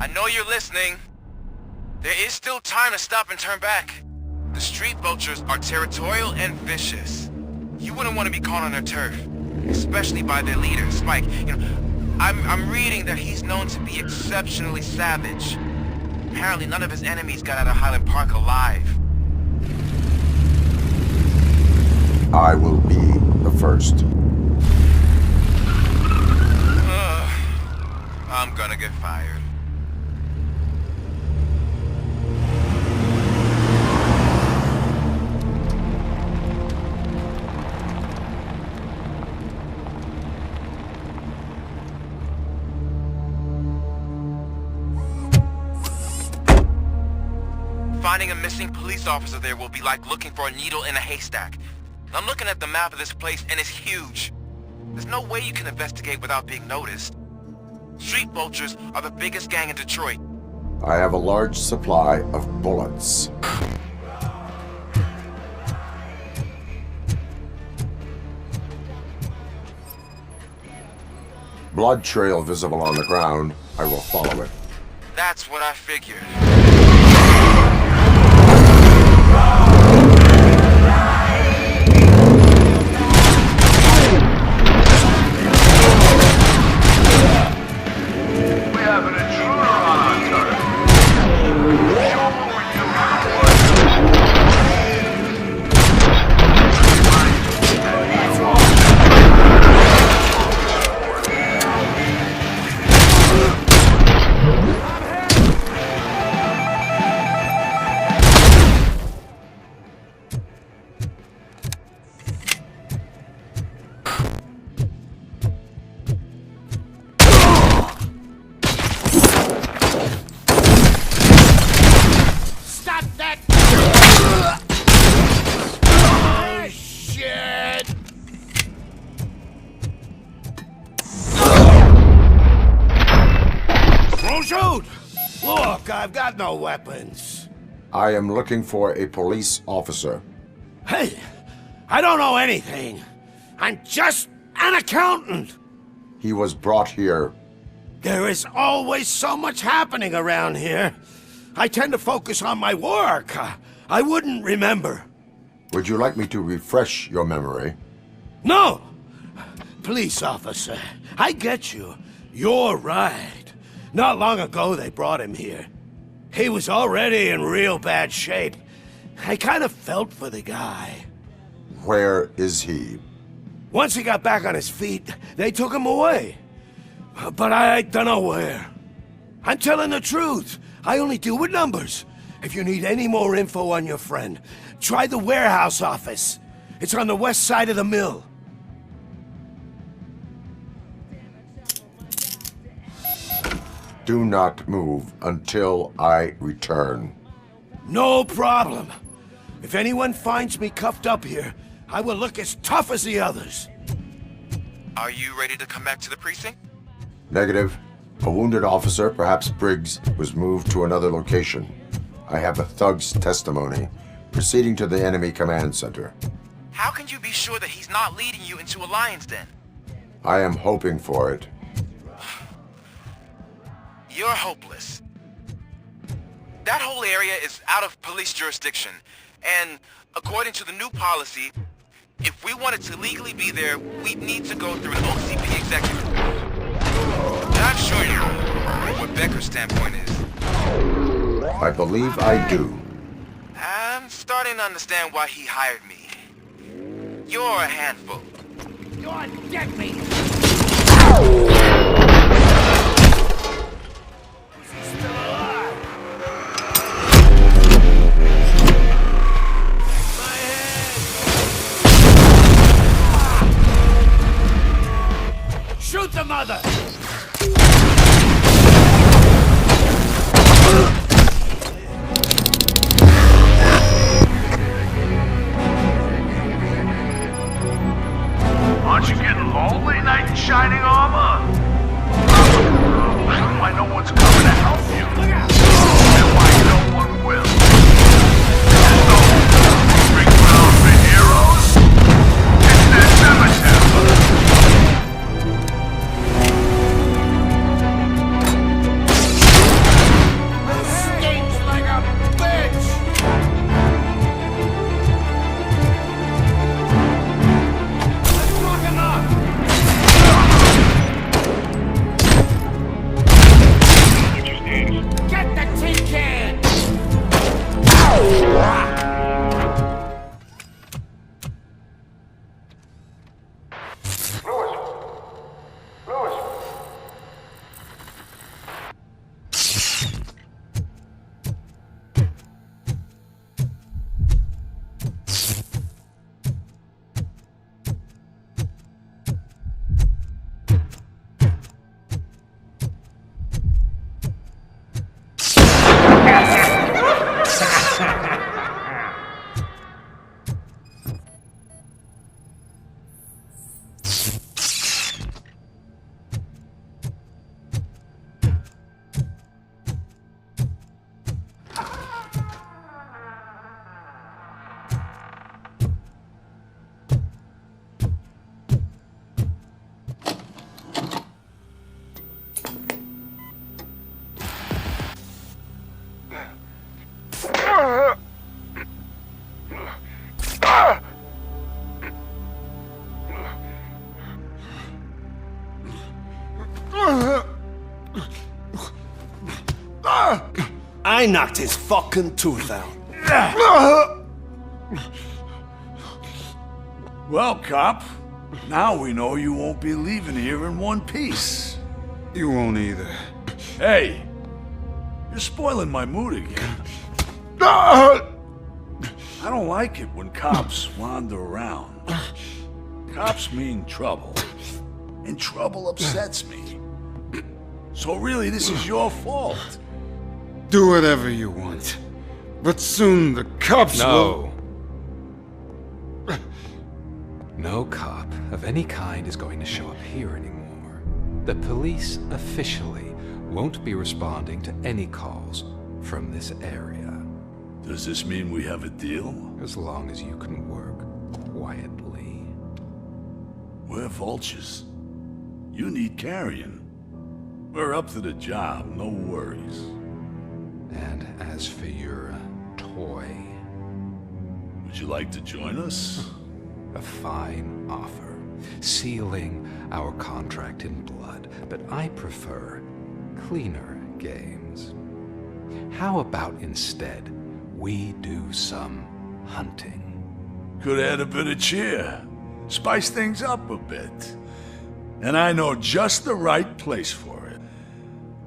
I know you're listening. There is still time to stop and turn back. The street vultures are territorial and vicious. You wouldn't want to be caught on their turf, especially by their leader, Spike. I'm reading that he's known to be exceptionally savage. Apparently none of his enemies got out of Highland Park alive. I will be the first. I'm gonna get fired. Finding a missing police officer there will be like looking for a needle in a haystack. I'm looking at the map of this place and it's huge. There's no way you can investigate without being noticed. Street vultures are the biggest gang in Detroit. I have a large supply of bullets. Blood trail visible on the ground. I will follow it. That's what I figured. Look, I've got no weapons. I am looking for a police officer. Hey, I don't know anything. I'm just an accountant. He was brought here. There is always so much happening around here. I tend to focus on my work. I wouldn't remember. Would you like me to refresh your memory? No! Police officer, I get you. You're right. Not long ago they brought him here. He was already in real bad shape. I kind of felt for the guy. Where is he? Once he got back on his feet, they took him away. But I don't know where. I'm telling the truth. I only deal with numbers. If you need any more info on your friend, try the warehouse office. It's on the west side of the mill. Do not move until I return. No problem. If anyone finds me cuffed up here, I will look as tough as the others. Are you ready to come back to the precinct? Negative. A wounded officer, perhaps Briggs, was moved to another location. I have a thug's testimony, proceeding to the enemy command center. How can you be sure that he's not leading you into a lion's den? I am hoping for it. You're hopeless. That whole area is out of police jurisdiction, and according to the new policy, if we wanted to legally be there, we'd need to go through an OCP executive. Not sure you know what Becker's standpoint is. I believe I do. I'm starting to understand why he hired me. You're a handful. You're dead meat. Shoot the mother! Aren't you getting lonely, knight in shining armor? I knocked his fucking tooth out. Well, cop, now we know you won't be leaving here in one piece. You won't either. Hey, you're spoiling my mood again. I don't like it when cops wander around. Cops mean trouble, and trouble upsets me. So really, this is your fault. Do whatever you want. But soon the cops will... No cop of any kind is going to show up here anymore. The police officially won't be responding to any calls from this area. Does this mean we have a deal? As long as you can work quietly. We're vultures. You need carrion. We're up to the job, no worries. And as for your toy, Would you like to join us? a fine offer, sealing our contract in blood, but I prefer cleaner games. How about instead we do some hunting? Could add a bit of cheer. Spice things up a bit. And I know just the right place for it.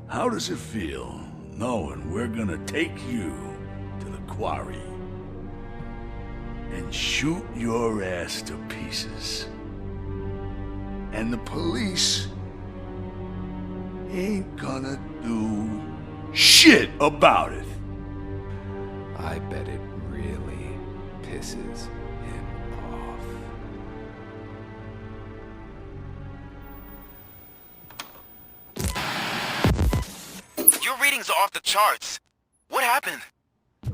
How does it feel knowing we're gonna take you to the quarry and shoot your ass to pieces? And the police ain't gonna do shit about it. I bet it really pisses him off. Your readings are off the charts. What happened?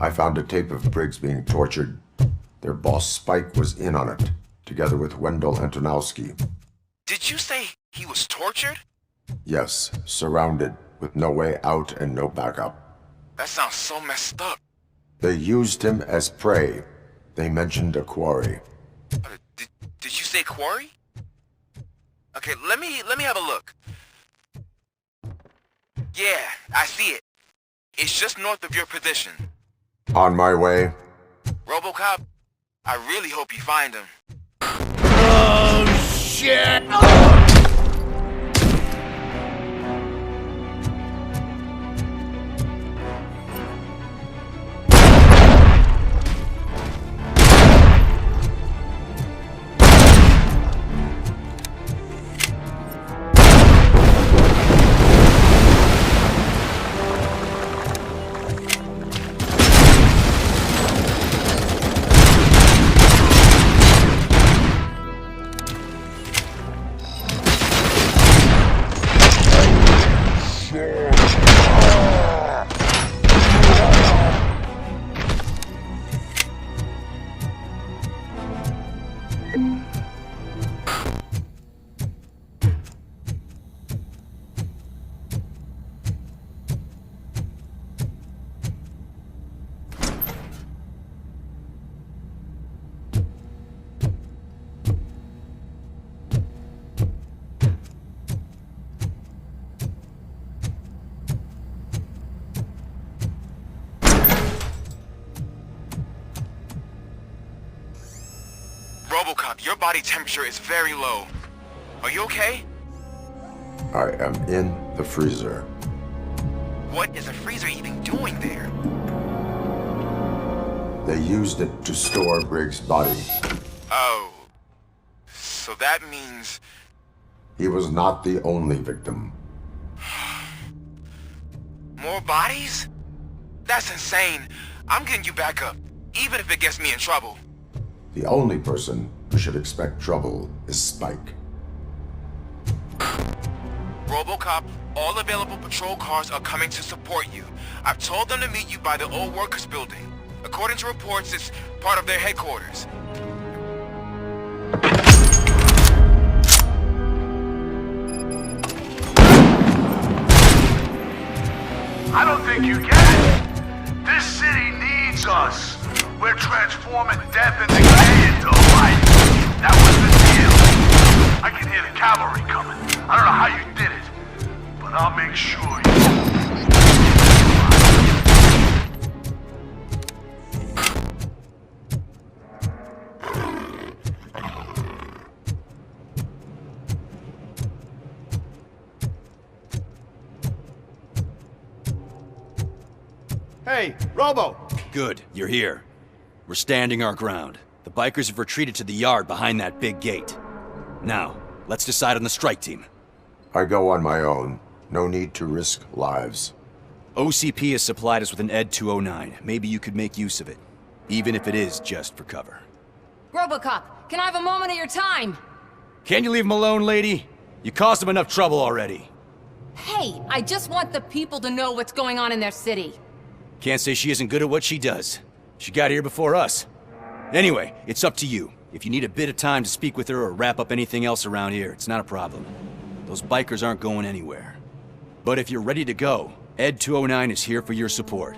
I found a tape of Briggs being tortured. Their boss Spike was in on it, together with Wendell Antonowski. Did you say he was tortured? Yes, surrounded, with no way out and no backup. That sounds so messed up. They used him as prey. They mentioned a quarry. Did you say quarry? Okay, let me have a look. Yeah, I see it. It's just north of your position. On my way. RoboCop, I really hope you find him. Oh, shit! RoboCop, your body temperature is very low. Are you okay? I am in the freezer. What is a freezer even doing there? They used it to store Briggs' body. Oh. So that means... He was not the only victim. more bodies? That's insane. I'm getting you back up, even if it gets me in trouble. The only person who should expect trouble is Spike. RoboCop, all available patrol cars are coming to support you. I've told them to meet you by the old workers building. According to reports, it's part of their headquarters. I don't think you get it. This city needs us. We're transforming death and decay into life. That was the deal. I can hear the cavalry coming. I don't know how you did it, but I'll make sure you... Hey, Robo! Good, you're here. We're standing our ground. The bikers have retreated to the yard behind that big gate. Now, let's decide on the strike team. I go on my own. No need to risk lives. OCP has supplied us with an ED 209. Maybe you could make use of it, even if it is just for cover. RoboCop, can I have a moment of your time? Can you leave him alone, lady? You caused him enough trouble already. Hey, I just want the people to know what's going on in their city. Can't say she isn't good at what she does. She got here before us. Anyway, it's up to you. If you need a bit of time to speak with her or wrap up anything else around here, it's not a problem. Those bikers aren't going anywhere. But if you're ready to go, ED 209 is here for your support.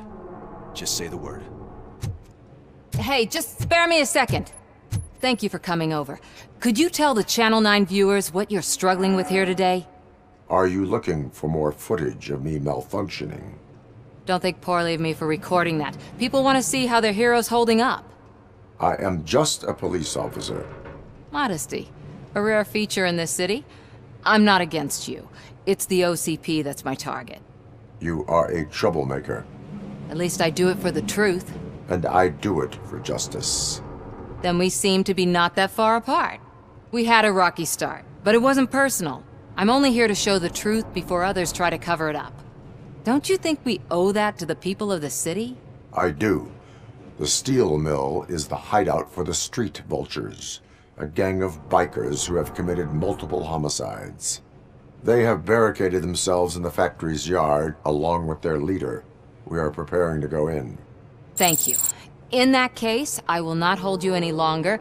Just say the word. Hey, just spare me a second. Thank you for coming over. Could you tell the Channel 9 viewers what you're struggling with here today? Are you looking for more footage of me malfunctioning? Don't think poorly of me for recording that. People want to see how their hero's holding up. I am just a police officer. Modesty. A rare feature in this city. I'm not against you. It's the OCP that's my target. You are a troublemaker. At least I do it for the truth. And I do it for justice. Then we seem to be not that far apart. We had a rocky start, but it wasn't personal. I'm only here to show the truth before others try to cover it up. Don't you think we owe that to the people of the city? I do. The steel mill is the hideout for the street vultures, a gang of bikers who have committed multiple homicides. They have barricaded themselves in the factory's yard along with their leader. We are preparing to go in. Thank you. In that case, I will not hold you any longer,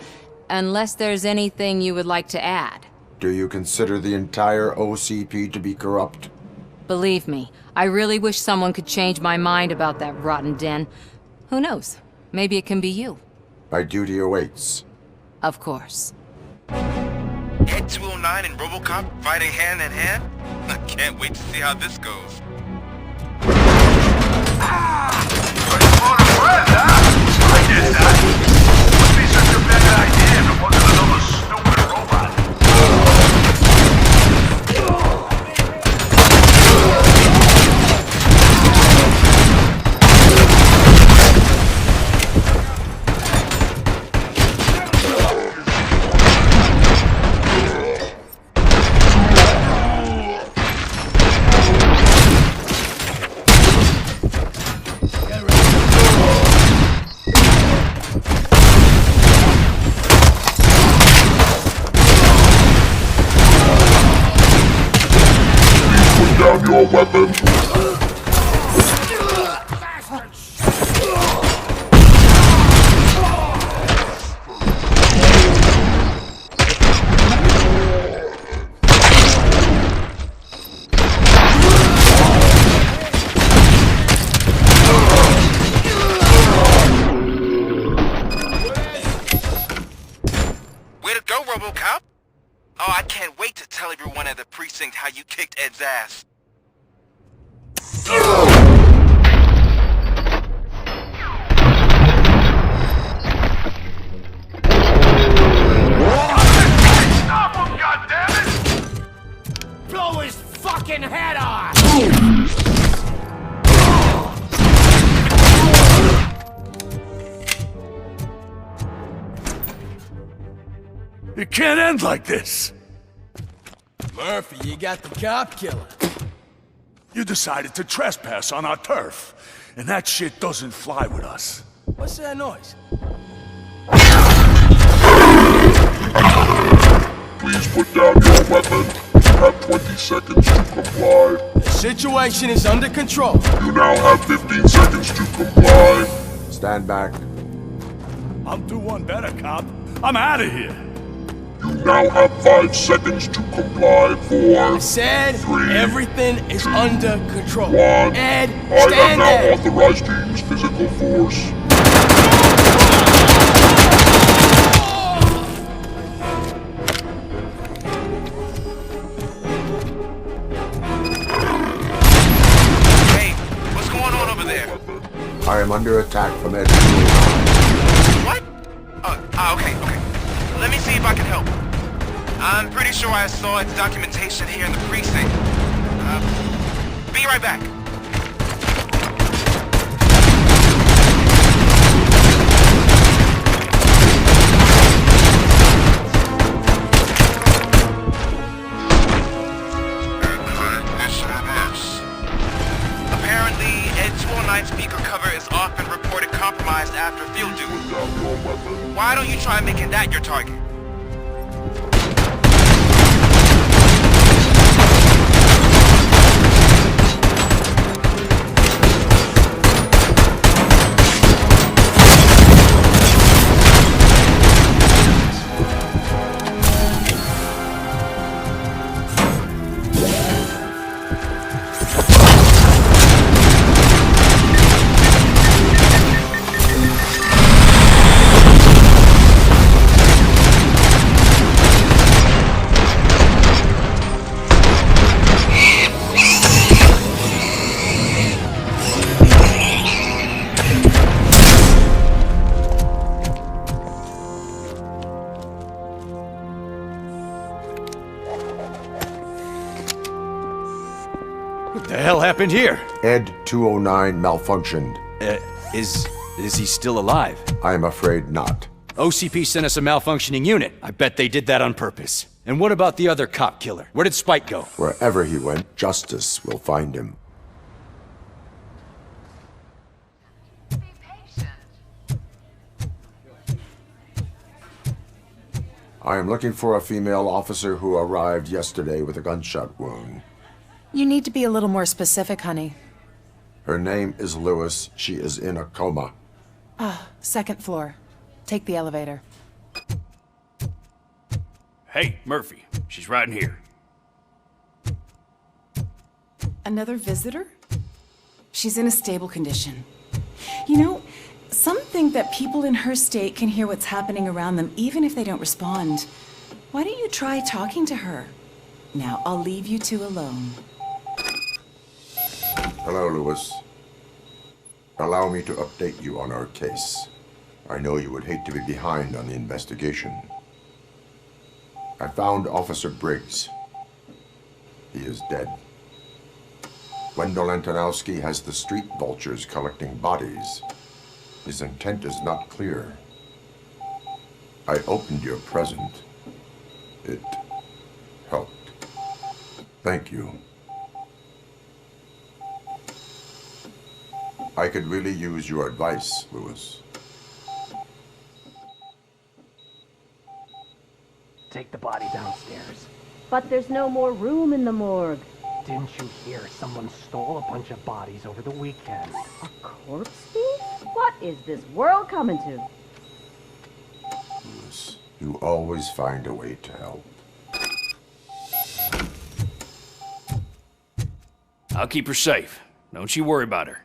unless there's anything you would like to add. Do you consider the entire OCP to be corrupt? Believe me, I really wish someone could change my mind about that rotten den. Who knows? Maybe it can be you. My duty awaits. Of course. ED 209 and RoboCop fighting hand in hand? I can't wait to see how this goes. I did that. Wouldn't be such a bad idea if it wasn't another stupid robot. Your weapon. Way to go, RoboCop! Oh, I can't wait to tell everyone at the precinct how you kicked Ed's ass. Stop him, goddammit! Blow his fucking head off! It can't end like this. Murphy, you got the cop killer. You decided to trespass on our turf, and that shit doesn't fly with us. What's that noise? Please put down your weapon. You have 20 seconds to comply. The situation is under control. You now have 15 seconds to comply. Stand back. I'll do one better, cop. I'm out of here. You now have 5 seconds to comply. 4, I said 3, everything is 2, under control. 1. Ed, I am stand now there. authorized to use physical force. Hey, what's going on over there? I am under attack from Ed. What? Okay. Let me see if I can help. I'm pretty sure I saw its documentation here in the precinct. Be right back. Ed 209 speaker cover is often reported compromised after field duty. Why don't you try making that your target? What the hell happened here? Ed 209 malfunctioned. Is he still alive? I am afraid not. OCP sent us a malfunctioning unit. I bet they did that on purpose. And what about the other cop killer? Where did Spike go? Wherever he went, justice will find him. I am looking for a female officer who arrived yesterday with a gunshot wound. You need to be a little more specific, honey. Her name is Lewis. She is in a coma. Second floor. Take the elevator. Hey, Murphy. She's right in here. Another visitor? She's in a stable condition. You know, some think that people in her state can hear what's happening around them even if they don't respond. Why don't you try talking to her? Now, I'll leave you two alone. Hello, Lewis. Allow me to update you on our case. I know you would hate to be behind on the investigation. I found Officer Briggs. He is dead. Wendell Antonowski has the street vultures collecting bodies. His intent is not clear. I opened your present. It helped. Thank you. I could really use your advice, Lewis. Take the body downstairs. But there's no more room in the morgue. Didn't you hear someone stole a bunch of bodies over the weekend? A corpse thief? What is this world coming to? Lewis, you always find a way to help. I'll keep her safe. Don't you worry about her.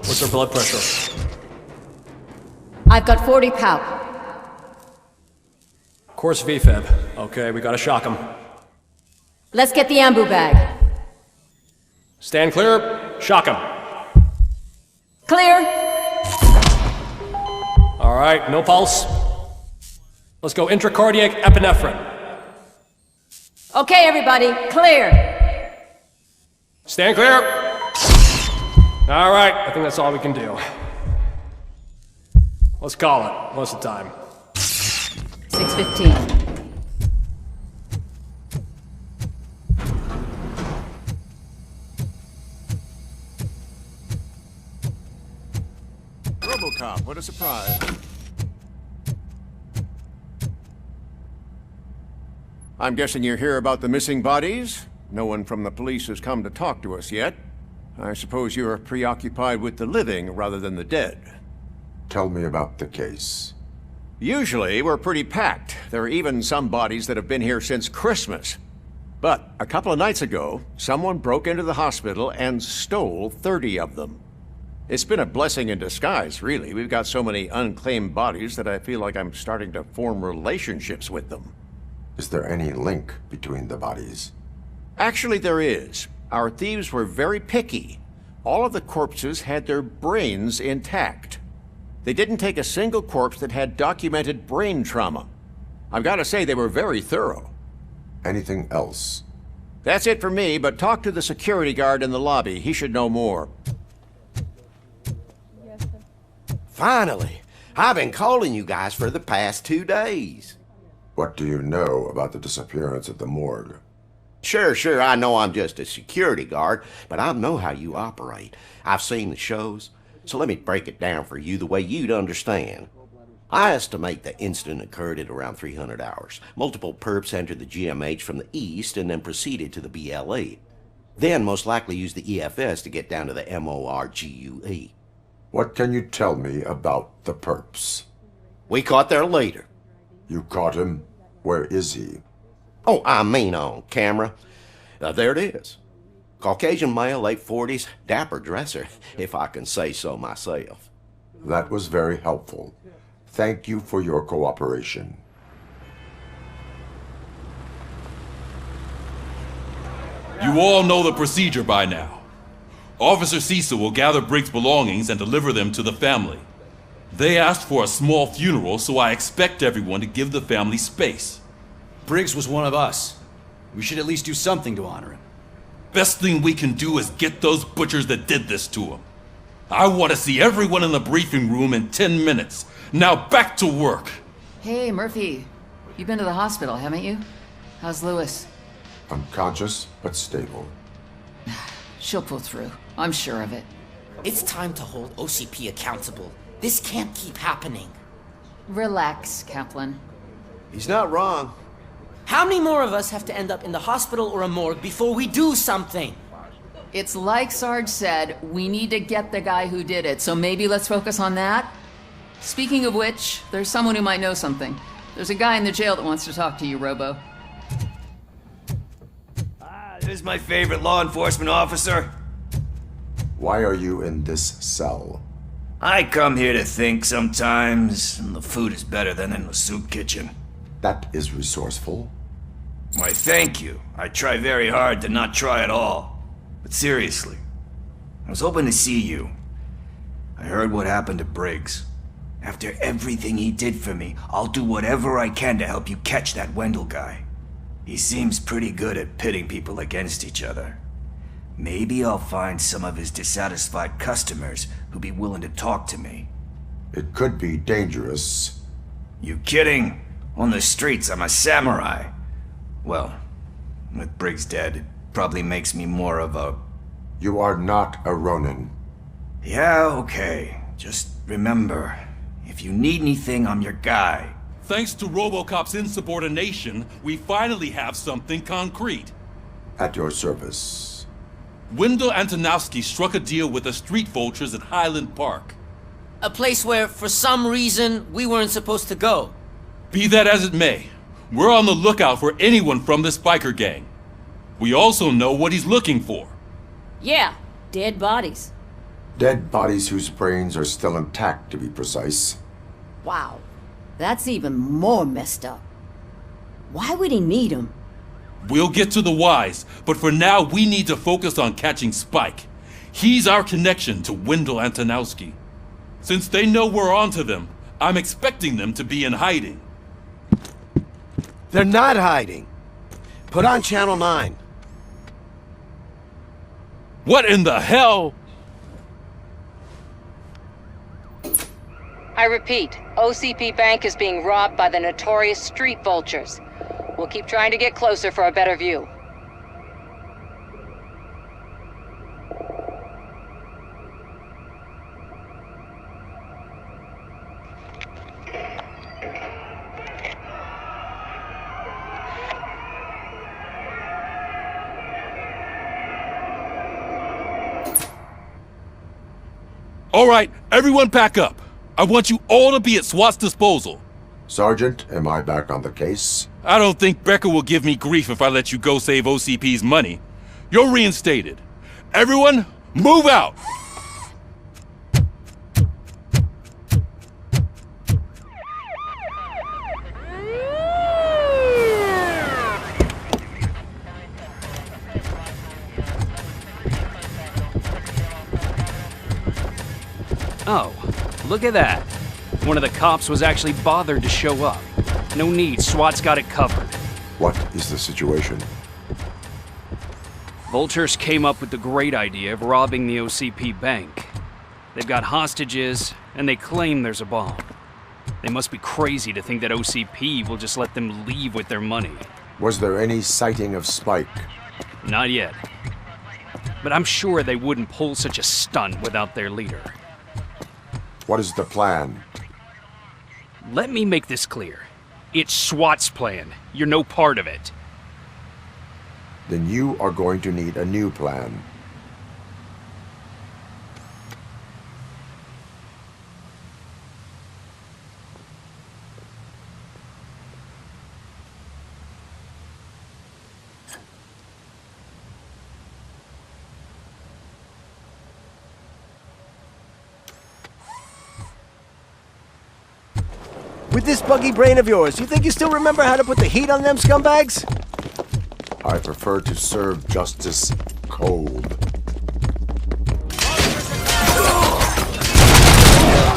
What's her blood pressure? I've got 40 palp. Course VFib. Okay, we gotta shock him. Let's get the ambu bag. Stand clear. Shock him. Clear. All right, no pulse. Let's go intracardiac epinephrine. Okay, everybody, clear. Stand clear. All right, I think that's all we can do. Let's call it. What's the time? 6:15. RoboCop, what a surprise. I'm guessing you're here about the missing bodies? No one from the police has come to talk to us yet. I suppose you're preoccupied with the living rather than the dead. Tell me about the case. Usually, we're pretty packed. There are even some bodies that have been here since Christmas. But a couple of nights ago, someone broke into the hospital and stole 30 of them. It's been a blessing in disguise, really. We've got so many unclaimed bodies that I feel like I'm starting to form relationships with them. Is there any link between the bodies? Actually, there is. Our thieves were very picky. All of the corpses had their brains intact. They didn't take a single corpse that had documented brain trauma. I've got to say, they were very thorough. Anything else? That's it for me, but talk to the security guard in the lobby. He should know more. Finally! I've been calling you guys for the past 2 days. What do you know about the disappearance at the morgue? Sure, I know I'm just a security guard, but I know how you operate. I've seen the shows, so let me break it down for you the way you'd understand. I estimate the incident occurred at around 300 hours. Multiple perps entered the GMH from the east and then proceeded to the BLE. Then most likely used the EFS to get down to the MORGUE. What can you tell me about the perps? We caught their leader. You caught him? Where is he? Oh, I mean on camera. There it is. Caucasian male, late 40s, dapper dresser, if I can say so myself. That was very helpful. Thank you for your cooperation. You all know the procedure by now. Officer Cecil will gather Briggs' belongings and deliver them to the family. They asked for a small funeral, so I expect everyone to give the family space. Briggs was one of us. We should at least do something to honor him. Best thing we can do is get those butchers that did this to him. I want to see everyone in the briefing room in 10 minutes. Now back to work. Hey, Murphy. You've been to the hospital, haven't you? How's Lewis? Unconscious, but stable. She'll pull through. I'm sure of it. It's time to hold OCP accountable. This can't keep happening. Relax, Kaplan. He's not wrong. How many more of us have to end up in the hospital or a morgue before we do something? It's like Sarge said, we need to get the guy who did it, so maybe let's focus on that? Speaking of which, there's someone who might know something. There's a guy in the jail that wants to talk to you, Robo. This is my favorite law enforcement officer. Why are you in this cell? I come here to think sometimes, and the food is better than in the soup kitchen. That is resourceful. Why, thank you. I try very hard to not try at all. But seriously, I was hoping to see you. I heard what happened to Briggs. After everything he did for me, I'll do whatever I can to help you catch that Wendell guy. He seems pretty good at pitting people against each other. Maybe I'll find some of his dissatisfied customers who'd be willing to talk to me. It could be dangerous. You kidding? On the streets, I'm a samurai. Well, with Briggs dead, it probably makes me more of a... You are not a Ronin. Yeah, okay. Just remember, if you need anything, I'm your guy. Thanks to RoboCop's insubordination, we finally have something concrete. At your service. Wendell Antonowski struck a deal with the street vultures at Highland Park. A place where, for some reason, we weren't supposed to go. Be that as it may, we're on the lookout for anyone from this biker gang. We also know what he's looking for. Yeah, dead bodies. Dead bodies whose brains are still intact, to be precise. Wow, that's even more messed up. Why would he need them? We'll get to the whys, but for now we need to focus on catching Spike. He's our connection to Wendell Antonowski. Since they know we're onto them, I'm expecting them to be in hiding. They're not hiding. Put on Channel 9. What in the hell? I repeat, OCP Bank is being robbed by the notorious street vultures. We'll keep trying to get closer for a better view. All right, everyone pack up. I want you all to be at SWAT's disposal. Sergeant, am I back on the case? I don't think Becker will give me grief if I let you go save OCP's money. You're reinstated. Everyone, move out! Oh, look at that. One of the cops was actually bothered to show up. No need, SWAT's got it covered. What is the situation? Vultures came up with the great idea of robbing the OCP bank. They've got hostages, and they claim there's a bomb. They must be crazy to think that OCP will just let them leave with their money. Was there any sighting of Spike? Not yet. But I'm sure they wouldn't pull such a stunt without their leader. What is the plan? Let me make this clear. It's SWAT's plan. You're no part of it. Then you are going to need a new plan. With this buggy brain of yours, you think you still remember how to put the heat on them scumbags? I prefer to serve justice cold.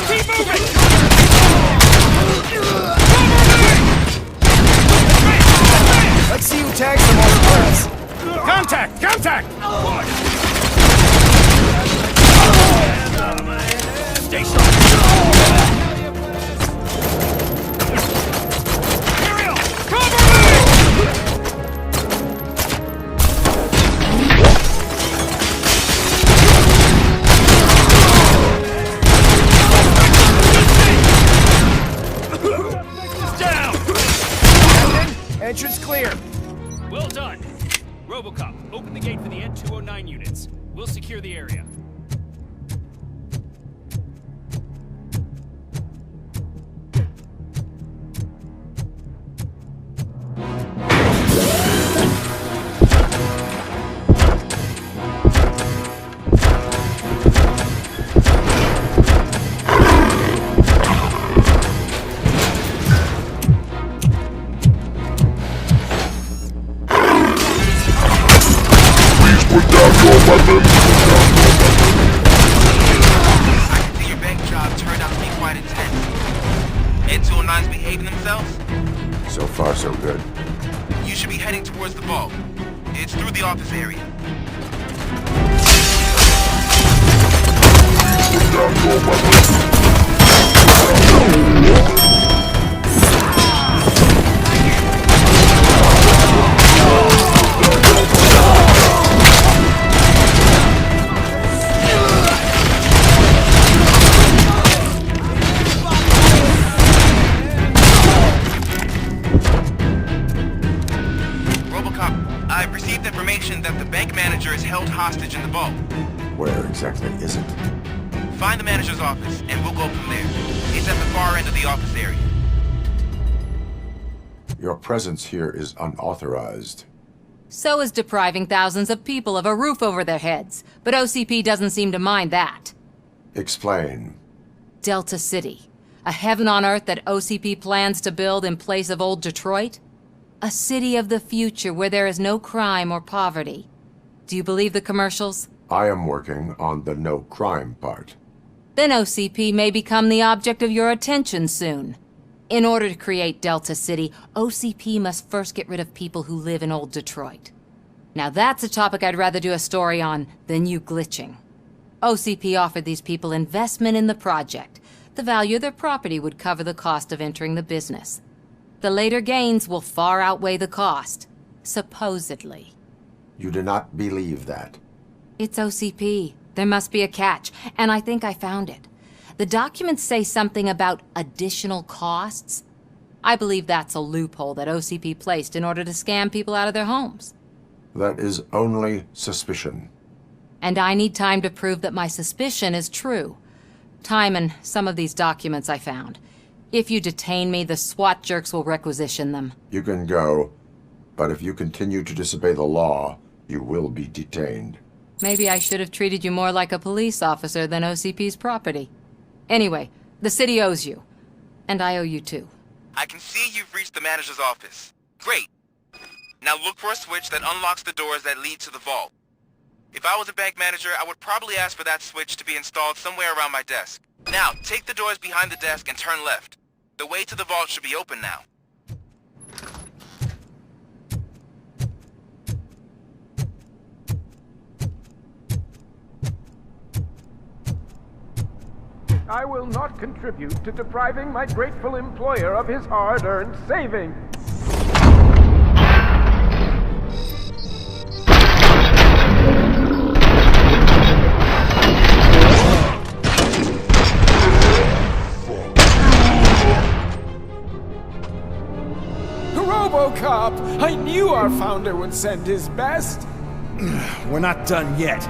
Keep moving! Let's see who tags them all first. Contact! Contact! Stay strong! Entrance clear. Well done. RoboCop, open the gate for the N209 units. We'll secure the area. So far, so good. You should be heading towards the vault. It's through the office area. I've received information that the bank manager is held hostage in the vault. Where exactly is it? Find the manager's office, and we'll go from there. It's at the far end of the office area. Your presence here is unauthorized. So is depriving thousands of people of a roof over their heads, but OCP doesn't seem to mind that. Explain. Delta City, a heaven on earth that OCP plans to build in place of old Detroit? A city of the future where there is no crime or poverty. Do you believe the commercials? I am working on the no crime part. Then OCP may become the object of your attention soon. In order to create Delta City, OCP must first get rid of people who live in old Detroit. Now that's a topic I'd rather do a story on than you glitching. OCP offered these people investment in the project. The value of their property would cover the cost of entering the business. The later gains will far outweigh the cost, supposedly. You do not believe that? It's OCP. There must be a catch, and I think I found it. The documents say something about additional costs. I believe that's a loophole that OCP placed in order to scam people out of their homes. That is only suspicion. And I need time to prove that my suspicion is true. Time and some of these documents I found. If you detain me, the SWAT jerks will requisition them. You can go, but if you continue to disobey the law, you will be detained. Maybe I should have treated you more like a police officer than OCP's property. Anyway, the city owes you. And I owe you too. I can see you've reached the manager's office. Great. Now look for a switch that unlocks the doors that lead to the vault. If I was a bank manager, I would probably ask for that switch to be installed somewhere around my desk. Now, take the doors behind the desk and turn left. The way to the vault should be open now. I will not contribute to depriving my grateful employer of his hard-earned savings. RoboCop! I knew our founder would send his best. We're not done yet.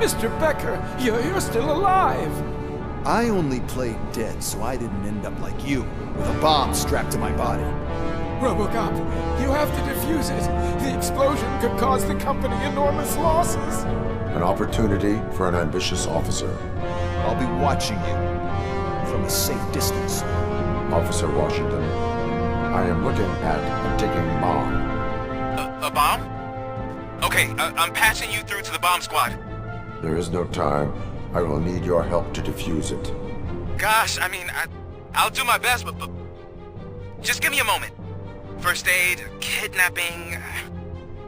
Mr. Becker, you're still alive. I only played dead, so I didn't end up like you, with a bomb strapped to my body. RoboCop, you have to defuse it. The explosion could cause the company enormous losses. An opportunity for an ambitious officer. I'll be watching you from a safe distance. Officer Washington, I am looking at a ticking bomb. A bomb? Okay, I'm passing you through to the bomb squad. There is no time. I will need your help to defuse it. Gosh, I mean, I'll do my best, but just give me a moment. First aid, kidnapping...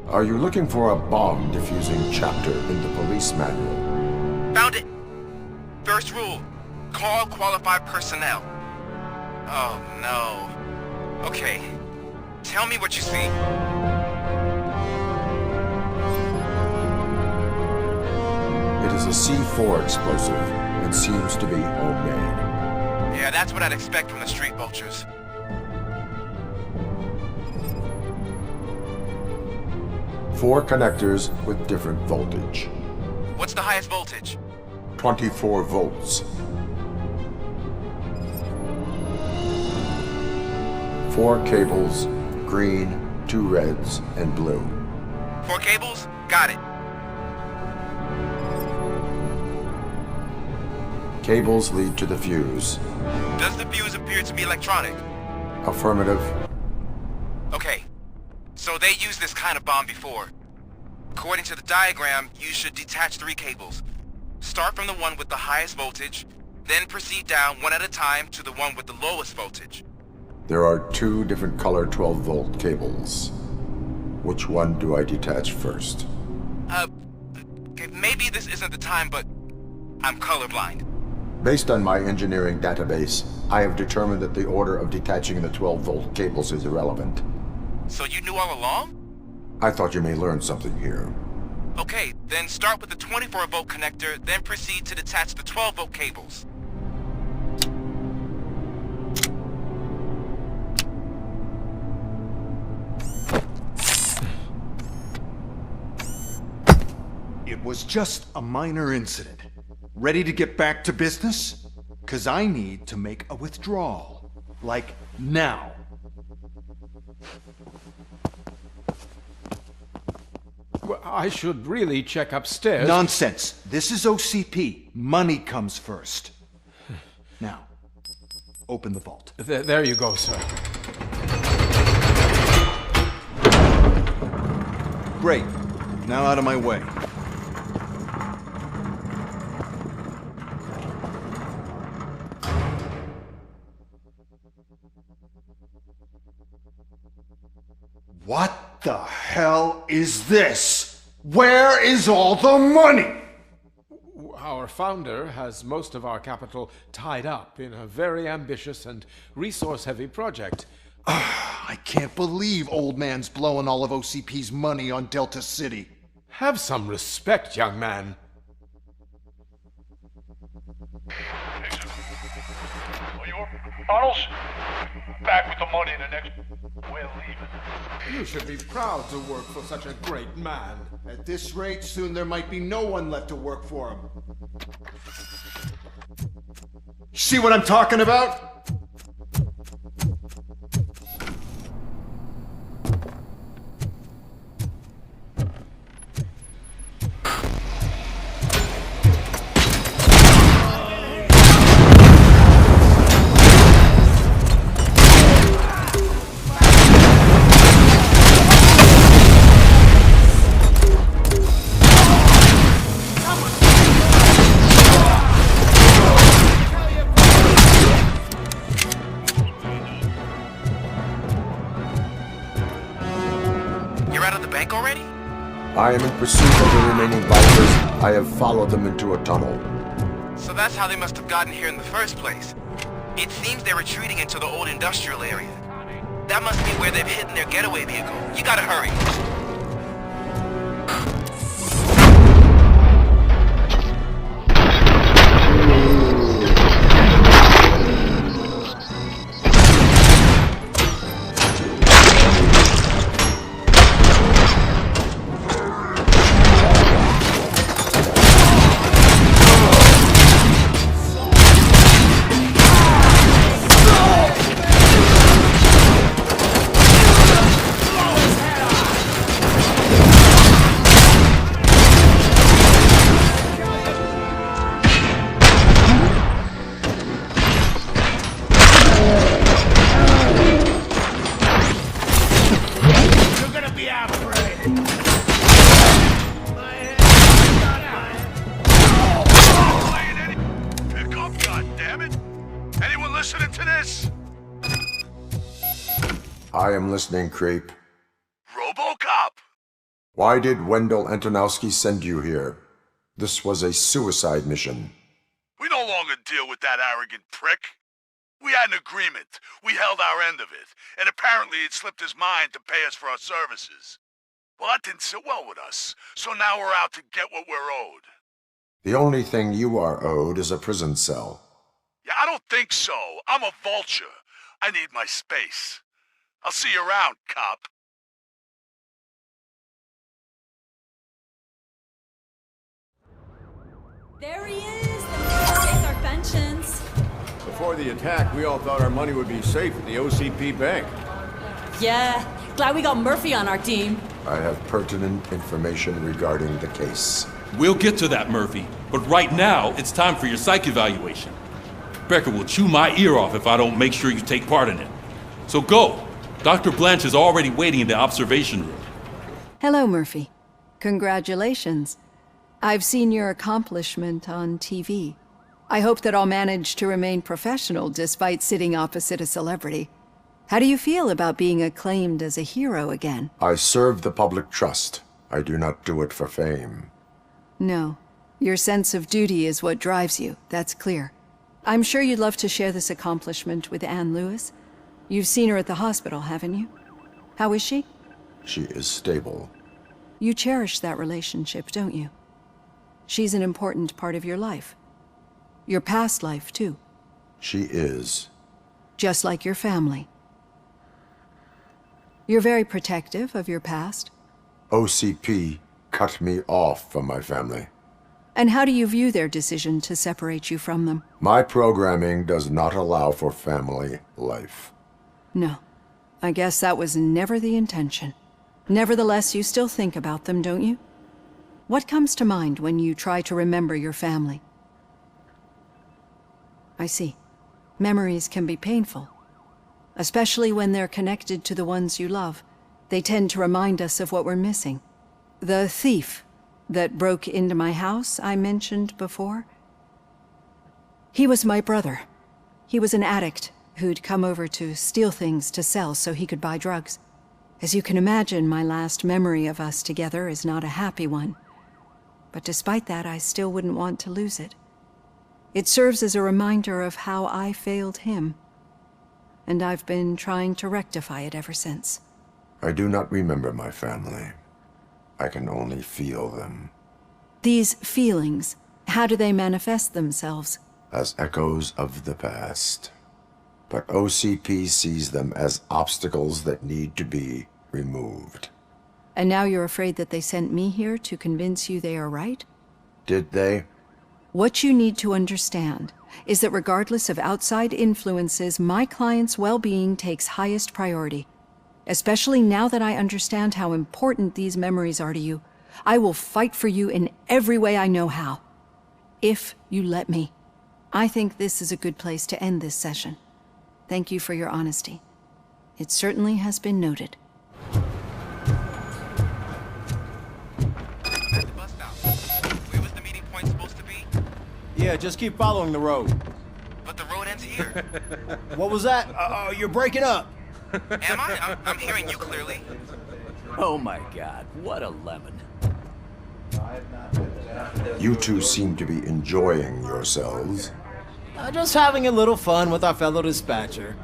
Are you looking for a bomb defusing chapter in the police manual? Found it! First rule, call qualified personnel. Oh, no. Okay, tell me what you see. It is a C4 explosive and seems to be homemade. Yeah, that's what I'd expect from the street vultures. Four connectors with different voltage. What's the highest voltage? 24 volts. 4 cables, green, 2 reds, and blue. 4 cables? Got it. Cables lead to the fuse. Does the fuse appear to be electronic? Affirmative. Okay, so they used this kind of bomb before. According to the diagram, you should detach 3 cables. Start from the one with the highest voltage, then proceed down one at a time to the one with the lowest voltage. There are 2 different color 12-volt cables. Which one do I detach first? Okay, maybe this isn't the time, but I'm colorblind. Based on my engineering database, I have determined that the order of detaching the 12-volt cables is irrelevant. So you knew all along? I thought you may learn something here. Okay, then start with the 24-volt connector, then proceed to detach the 12-volt cables. It was just a minor incident. Ready to get back to business? 'Cause I need to make a withdrawal. Like, now. Well, I should really check upstairs. Nonsense. This is OCP. Money comes first. Now, open the vault. There you go, sir. Great. Now out of my way. What the hell is this? Where is all the money? Our founder has most of our capital tied up in a very ambitious and resource-heavy project. I can't believe old man's blowing all of OCP's money on Delta City. Have some respect, young man. Arnold's back with the money in the next... We're leaving. You should be proud to work for such a great man. At this rate, soon there might be no one left to work for him. See what I'm talking about? I am in pursuit of the remaining bikers. I have followed them into a tunnel. So that's how they must have gotten here in the first place. It seems they're retreating into the old industrial area. That must be where they've hidden their getaway vehicle. You gotta hurry. I am listening, creep. RoboCop! Why did Wendell Antonowski send you here? This was a suicide mission. We no longer deal with that arrogant prick. We had an agreement. We held our end of it. And apparently it slipped his mind to pay us for our services. Well, that didn't sit well with us. So now we're out to get what we're owed. The only thing you are owed is a prison cell. Yeah, I don't think so. I'm a vulture. I need my space. I'll see you around, cop. There he is! Let's take our pensions. Before the attack, we all thought our money would be safe at the OCP bank. Yeah, glad we got Murphy on our team. I have pertinent information regarding the case. We'll get to that, Murphy. But right now, it's time for your psych evaluation. Becker will chew my ear off if I don't make sure you take part in it. So go. Dr. Blanche is already waiting in the observation room. Hello, Murphy. Congratulations. I've seen your accomplishment on TV. I hope that I'll manage to remain professional despite sitting opposite a celebrity. How do you feel about being acclaimed as a hero again? I serve the public trust. I do not do it for fame. No. Your sense of duty is what drives you, that's clear. I'm sure you'd love to share this accomplishment with Anne Lewis. You've seen her at the hospital, haven't you? How is she? She is stable. You cherish that relationship, don't you? She's an important part of your life. Your past life, too. She is. Just like your family. You're very protective of your past. OCP cut me off from my family. And how do you view their decision to separate you from them? My programming does not allow for family life. No. I guess that was never the intention. Nevertheless, you still think about them, don't you? What comes to mind when you try to remember your family? I see. Memories can be painful. Especially when they're connected to the ones you love. They tend to remind us of what we're missing. The thief that broke into my house I mentioned before? He was my brother. He was an addict who'd come over to steal things to sell so he could buy drugs. As you can imagine, my last memory of us together is not a happy one. But despite that, I still wouldn't want to lose it. It serves as a reminder of how I failed him. And I've been trying to rectify it ever since. I do not remember my family. I can only feel them. These feelings, how do they manifest themselves? As echoes of the past. But OCP sees them as obstacles that need to be removed. And now you're afraid that they sent me here to convince you they are right? Did they? What you need to understand is that regardless of outside influences, my client's well-being takes highest priority. Especially now that I understand how important these memories are to you. I will fight for you in every way I know how. If you let me. I think this is a good place to end this session. Thank you for your honesty. It certainly has been noted. Yeah, just keep following the road. But the road ends here. What was that? You're breaking up. Am I? I'm hearing you clearly. Oh my god, what a lemon. You two seem to be enjoying yourselves. Just having a little fun with our fellow dispatcher.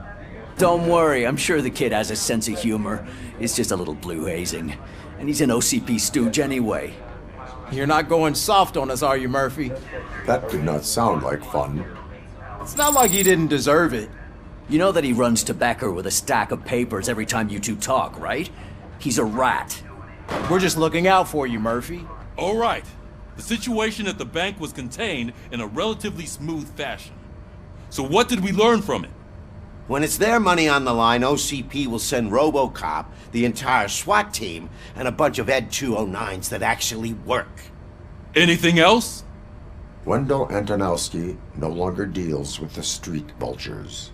Don't worry, I'm sure the kid has a sense of humor. It's just a little blue hazing. And he's an OCP stooge anyway. You're not going soft on us, are you, Murphy? That did not sound like fun. It's not like he didn't deserve it. You know that he runs tobacco with a stack of papers every time you two talk, right? He's a rat. We're just looking out for you, Murphy. All right. The situation at the bank was contained in a relatively smooth fashion. So what did we learn from it? When it's their money on the line, OCP will send RoboCop, the entire SWAT team, and a bunch of Ed 209s that actually work. Anything else? Wendell Antonowski no longer deals with the street vultures.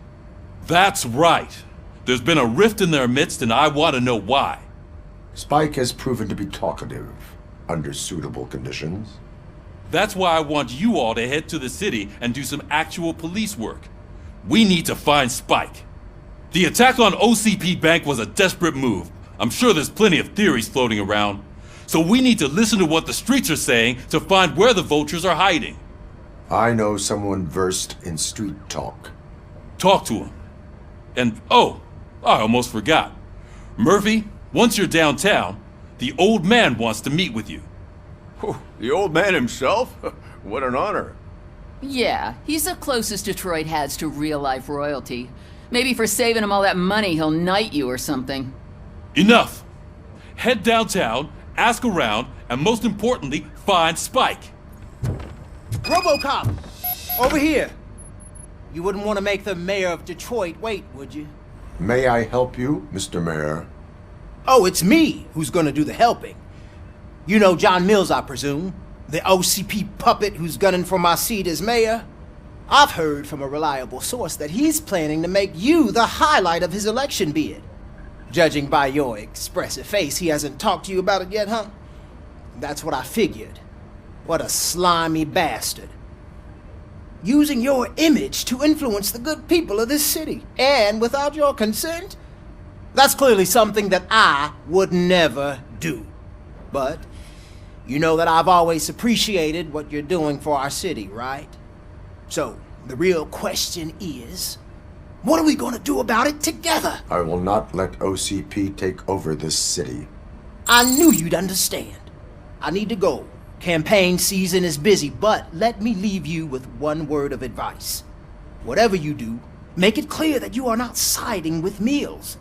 That's right. There's been a rift in their midst, and I want to know why. Spike has proven to be talkative, under suitable conditions. That's why I want you all to head to the city and do some actual police work. We need to find Spike. The attack on OCP Bank was a desperate move. I'm sure there's plenty of theories floating around. So we need to listen to what the streets are saying to find where the vultures are hiding. I know someone versed in street talk. Talk to him. And, oh, I almost forgot. Murphy, once you're downtown, the old man wants to meet with you. Oh, the old man himself? What an honor. Yeah, he's the closest Detroit has to real-life royalty. Maybe for saving him all that money, he'll knight you or something. Enough! Head downtown, ask around, and most importantly, find Spike. RoboCop! Over here! You wouldn't want to make the mayor of Detroit wait, would you? May I help you, Mr. Mayor? Oh, it's me who's gonna do the helping. You know John Mills, I presume? The OCP puppet who's gunning for my seat as mayor? I've heard from a reliable source that he's planning to make you the highlight of his election bid. Judging by your expressive face, he hasn't talked to you about it yet, huh? That's what I figured. What a slimy bastard. Using your image to influence the good people of this city, and without your consent? That's clearly something that I would never do. But you know that I've always appreciated what you're doing for our city, right? So, the real question is, what are we gonna do about it together? I will not let OCP take over this city. I knew you'd understand. I need to go. Campaign season is busy, but let me leave you with one word of advice. Whatever you do, make it clear that you are not siding with Mills.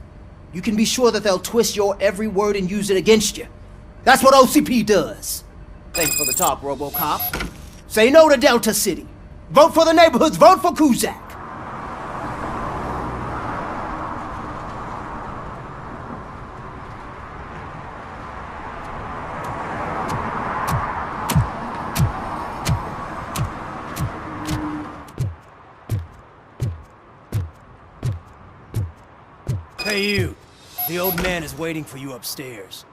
You can be sure that they'll twist your every word and use it against you. That's what OCP does. Thanks for the talk, RoboCop. Say no to Delta City. Vote for the neighborhoods. Vote for Kuzak. Hey, you. The old man is waiting for you upstairs.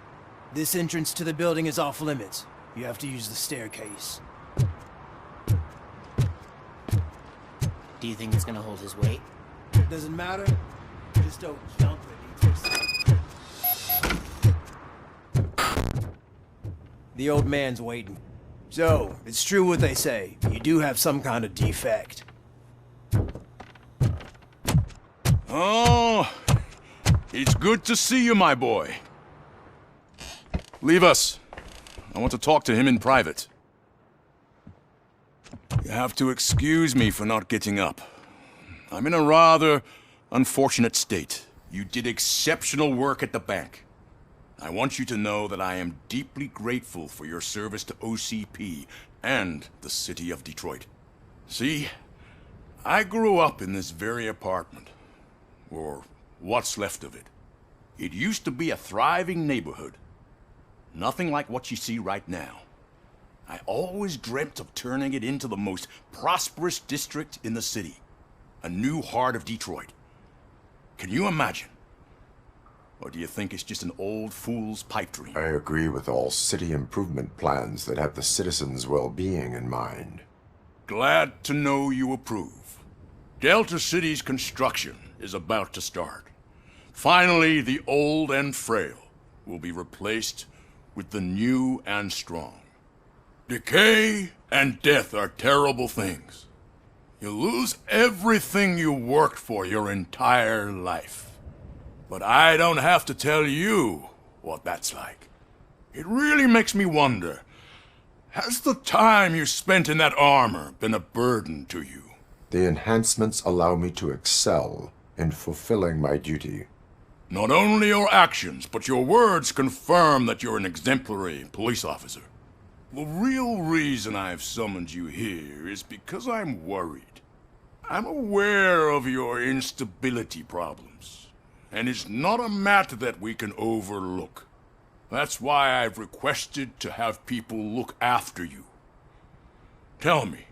This entrance to the building is off limits. You have to use the staircase. Do you think it's gonna hold his weight? Doesn't matter. Just don't jump it. The old man's waiting. So, it's true what they say. You do have some kind of defect. Oh, it's good to see you, my boy. Leave us. I want to talk to him in private. You have to excuse me for not getting up. I'm in a rather unfortunate state. You did exceptional work at the bank. I want you to know that I am deeply grateful for your service to OCP and the city of Detroit. See, I grew up in this very apartment, or what's left of it. It used to be a thriving neighborhood. Nothing like what you see right now. I always dreamt of turning it into the most prosperous district in the city. A new heart of Detroit. Can you imagine? Or do you think it's just an old fool's pipe dream? I agree with all city improvement plans that have the citizens' well-being in mind. Glad to know you approve. Delta City's construction is about to start. Finally, the old and frail will be replaced with the new and strong. Decay and death are terrible things. You lose everything you worked for your entire life. But I don't have to tell you what that's like. It really makes me wonder, has the time you spent in that armor been a burden to you? The enhancements allow me to excel in fulfilling my duty. Not only your actions, but your words confirm that you're an exemplary police officer. The real reason I've summoned you here is because I'm worried. I'm aware of your instability problems, and it's not a matter that we can overlook. That's why I've requested to have people look after you. Tell me,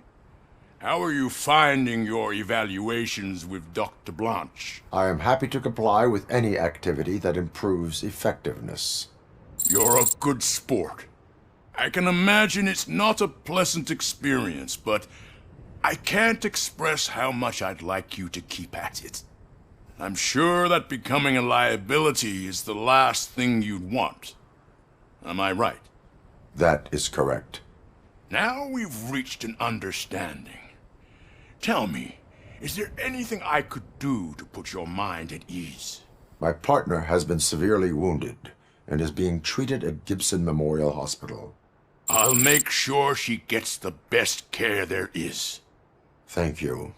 how are you finding your evaluations with Dr. Blanche? I am happy to comply with any activity that improves effectiveness. You're a good sport. I can imagine it's not a pleasant experience, but I can't express how much I'd like you to keep at it. I'm sure that becoming a liability is the last thing you'd want. Am I right? That is correct. Now we've reached an understanding. Tell me, is there anything I could do to put your mind at ease? My partner has been severely wounded and is being treated at Gibson Memorial Hospital. I'll make sure she gets the best care there is. Thank you.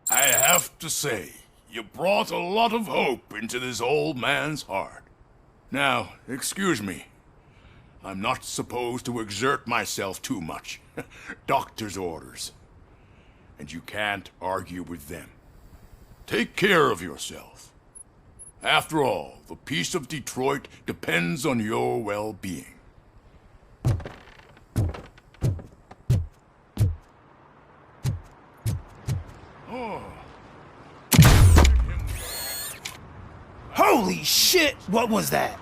I have to say, you brought a lot of hope into this old man's heart. Now, excuse me. I'm not supposed to exert myself too much. Doctor's orders. And you can't argue with them. Take care of yourself. After all, the peace of Detroit depends on your well-being. Holy shit! What was that?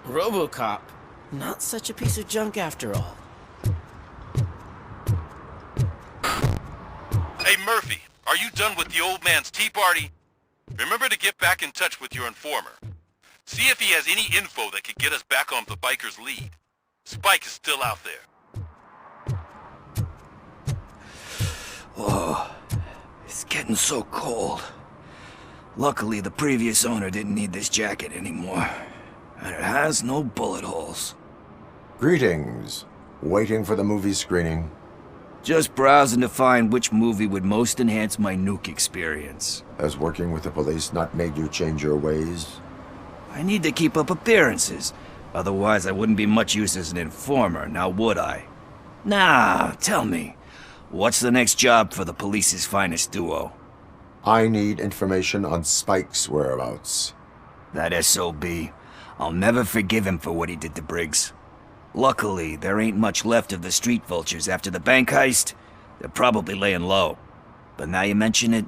RoboCop. Not such a piece of junk after all. Hey, Murphy, are you done with the old man's tea party? Remember to get back in touch with your informer. See if he has any info that could get us back on the biker's lead. Spike is still out there. Oh, it's getting so cold. Luckily, the previous owner didn't need this jacket anymore. And it has no bullet holes. Greetings. Waiting for the movie screening. Just browsing to find which movie would most enhance my nuke experience. Has working with the police not made you change your ways? I need to keep up appearances. Otherwise, I wouldn't be much use as an informer, now would I? Nah, tell me. What's the next job for the police's finest duo? I need information on Spike's whereabouts. That SOB. I'll never forgive him for what he did to Briggs. Luckily, there ain't much left of the street vultures after the bank heist. They're probably laying low. But now you mention it,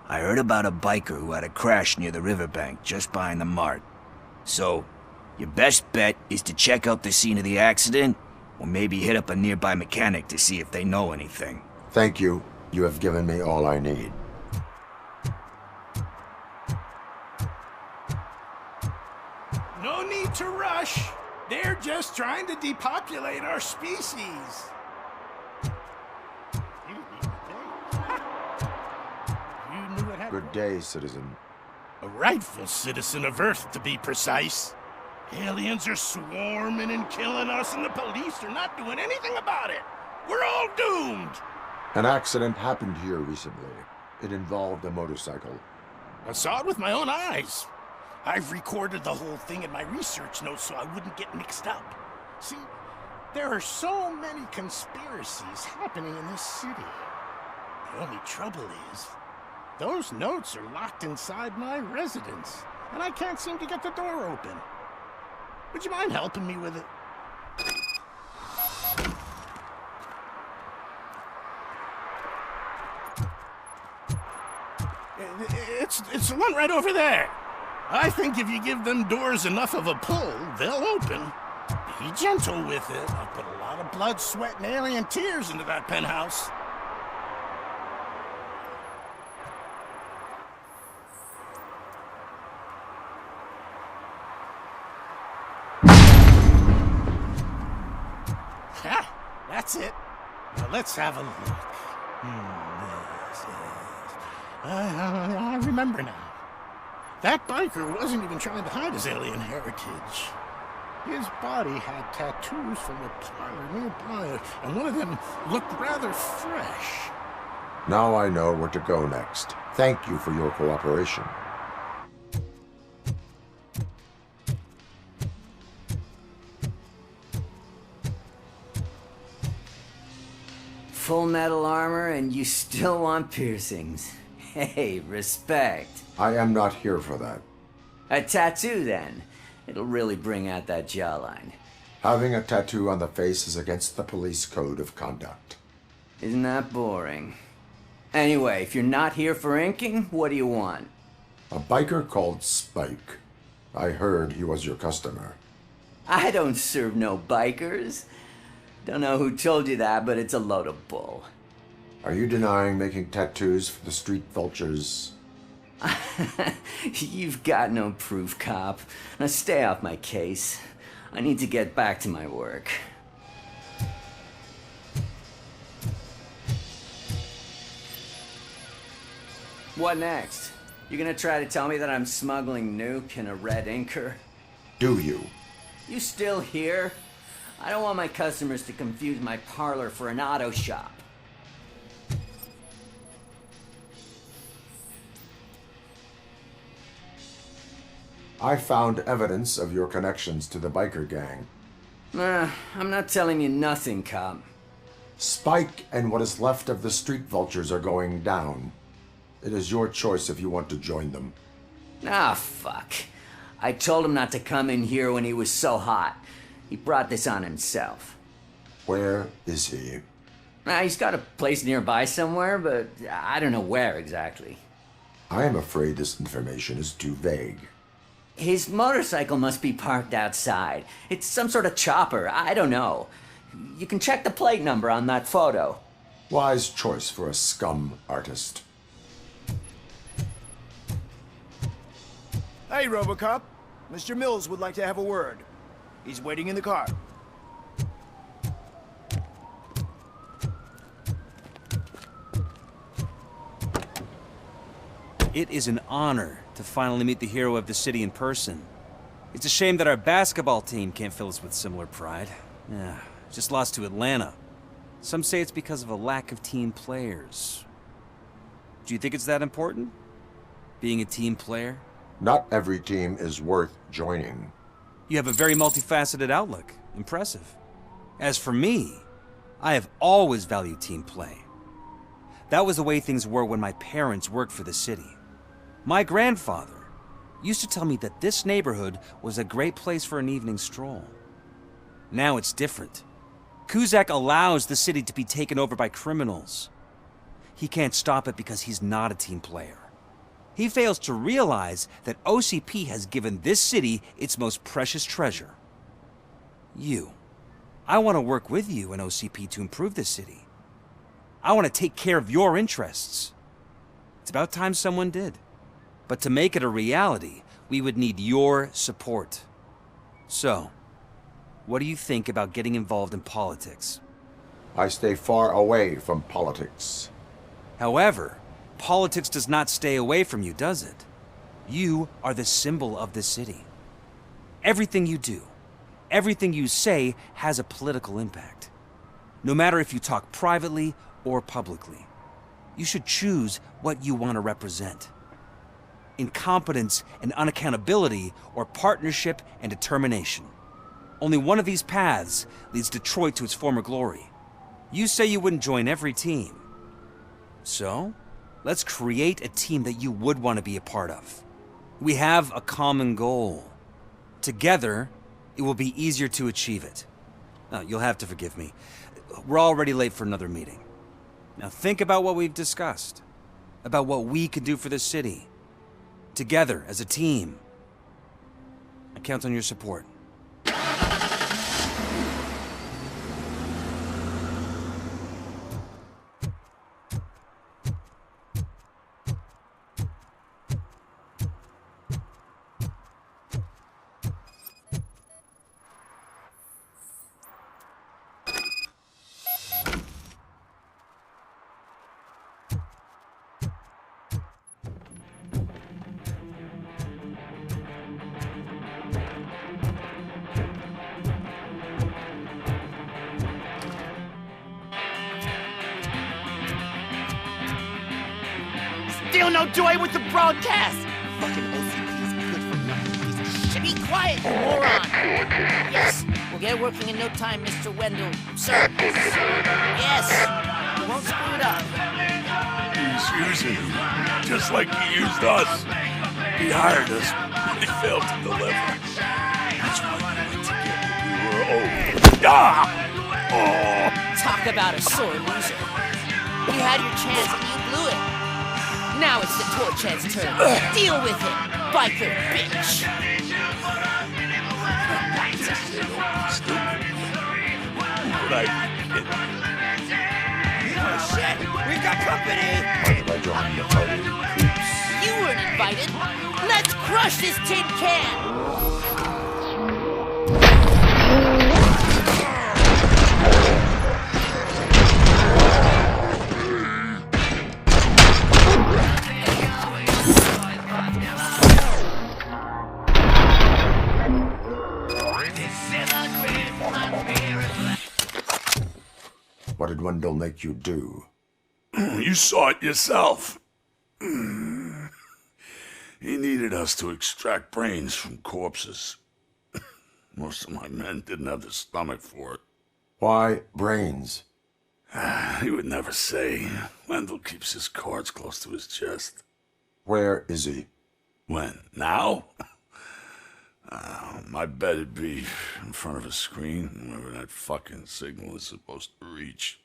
I heard about a biker who had a crash near the riverbank just behind the mart. So, your best bet is to check out the scene of the accident, or maybe hit up a nearby mechanic to see if they know anything. Thank you. You have given me all I need. No need to rush. They're just trying to depopulate our species. You knew what happened. Good day, citizen. A rightful citizen of Earth, to be precise. Aliens are swarming and killing us, and the police are not doing anything about it. We're all doomed. An accident happened here recently. It involved a motorcycle. I saw it with my own eyes. I've recorded the whole thing in my research notes so I wouldn't get mixed up. See, there are so many conspiracies happening in this city. The only trouble is, those notes are locked inside my residence, and I can't seem to get the door open. Would you mind helping me with it? It's the one right over there. I think if you give them doors enough of a pull, they'll open. Be gentle with it. I put a lot of blood, sweat, and alien tears into that penthouse. Ha! That's That's it. Now let's have a look. I remember now. That biker wasn't even trying to hide his alien heritage. His body had tattoos from a parlor nearby, and one of them looked rather fresh. Now I know where to go next. Thank you for your cooperation. Full metal armor and you still want piercings. Hey, respect. I am not here for that. A tattoo, then. It'll really bring out that jawline. Having a tattoo on the face is against the police code of conduct. Isn't that boring? Anyway, if you're not here for inking, what do you want? A biker called Spike. I heard he was your customer. I don't serve no bikers. Don't know who told you that, but it's a load of bull. Are you denying making tattoos for the street vultures? You've got no proof, cop. Now stay off my case. I need to get back to my work. What next? You gonna try to tell me that I'm smuggling nuke in a red inker? Do you? You still here? I don't want my customers to confuse my parlor for an auto shop. I found evidence of your connections to the biker gang. I'm not telling you nothing, cop. Spike and what is left of the street vultures are going down. It is your choice if you want to join them. Ah, fuck. I told him not to come in here when he was so hot. He brought this on himself. Where is he? He's got a place nearby somewhere, but I don't know where exactly. I am afraid this information is too vague. His motorcycle must be parked outside. It's some sort of chopper. I don't know. You can check the plate number on that photo. Wise choice for a scum artist. Hey, RoboCop. Mr. Mills would like to have a word. He's waiting in the car. It is an honor to finally meet the hero of the city in person. It's a shame that our basketball team can't fill us with similar pride. Yeah, just lost to Atlanta. Some say it's because of a lack of team players. Do you think it's that important? Being a team player? Not every team is worth joining. You have a very multifaceted outlook. Impressive. As for me, I have always valued team play. That was the way things were when my parents worked for the city. My grandfather used to tell me that this neighborhood was a great place for an evening stroll. Now it's different. Cusack allows the city to be taken over by criminals. He can't stop it because he's not a team player. He fails to realize that OCP has given this city its most precious treasure. You. I want to work with you and OCP to improve this city. I want to take care of your interests. It's about time someone did. But to make it a reality, we would need your support. So, what do you think about getting involved in politics? I stay far away from politics. However, politics does not stay away from you, does it? You are the symbol of the city. Everything you do, everything you say has a political impact. No matter if you talk privately or publicly. You should choose what you want to represent. Incompetence and unaccountability, or partnership and determination. Only one of these paths leads Detroit to its former glory. You say you wouldn't join every team. So, let's create a team that you would want to be a part of. We have a common goal. Together, it will be easier to achieve it. Now, you'll have to forgive me. We're already late for another meeting. Now think about what we've discussed. About what we can do for this city. Together, as a team. I count on your support. feel no joy with the broadcast! Fucking OCP's good for nothing piece of shit. Be quiet, you moron! Yes, we'll get working in no time, Mr. Wendell. Sir. Yes! We won't screw it up. He's using you, just like he used us. He hired us, but he failed to deliver. That's why we went to get what we were owed. Ah! Oh! Talk about a sore loser. You had your chance and you blew it. Now it's the torch head's turn. Deal with it, biker bitch. Stupid. But I get it. Oh shit! We've got company! You weren't invited. Let's crush this tin can! What did Wendell make you do? You saw it yourself. He needed us to extract brains from corpses. Most of my men didn't have the stomach for it. Why brains? He would never say. Wendell keeps his cards close to his chest. Where is he? When? Now? My bet it'd be in front of a screen, wherever that fucking signal is supposed to reach.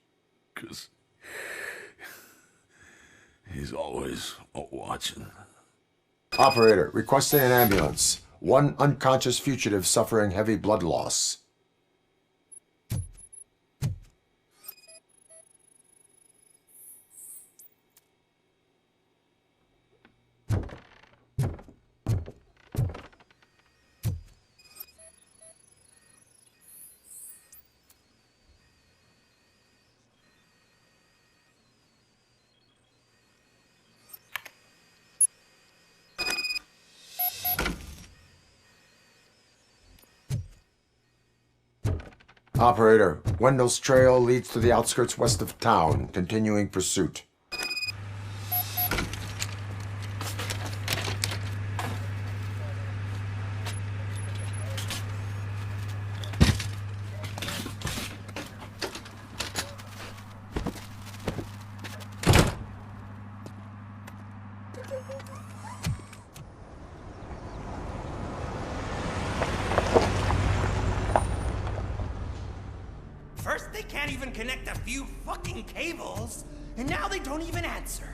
'Cause he's always watching. Operator, requesting an ambulance. One unconscious fugitive suffering heavy blood loss. Operator, Wendell's trail leads to the outskirts west of town, continuing pursuit. First, they can't even connect a few fucking cables, and now they don't even answer.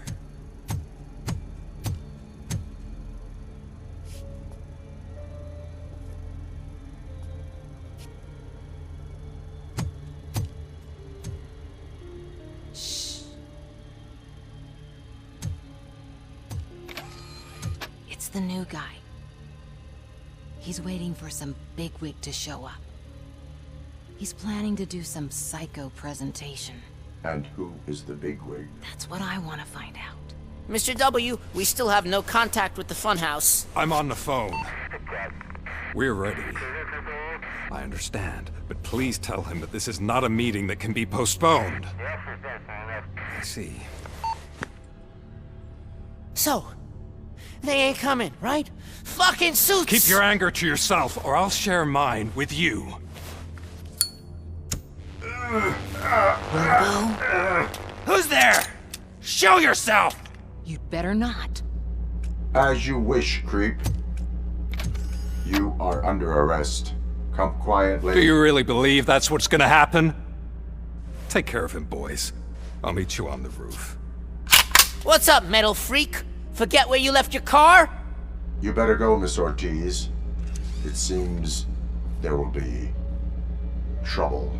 Shh. It's the new guy. He's waiting for some bigwig to show up. He's planning to do some psycho presentation. And who is the bigwig? That's what I want to find out. Mr. W, we still have no contact with the funhouse. I'm on the phone. We're ready. I understand, but please tell him that this is not a meeting that can be postponed. I see. So, they ain't coming, right? Fucking suits! Keep your anger to yourself, or I'll share mine with you. Who's there? Show yourself! You'd better not. As you wish, creep. You are under arrest. Come quietly. Do you really believe that's what's gonna happen? Take care of him, boys. I'll meet you on the roof. What's up, metal freak? Forget where you left your car? You better go, Miss Ortiz. It seems there will be trouble.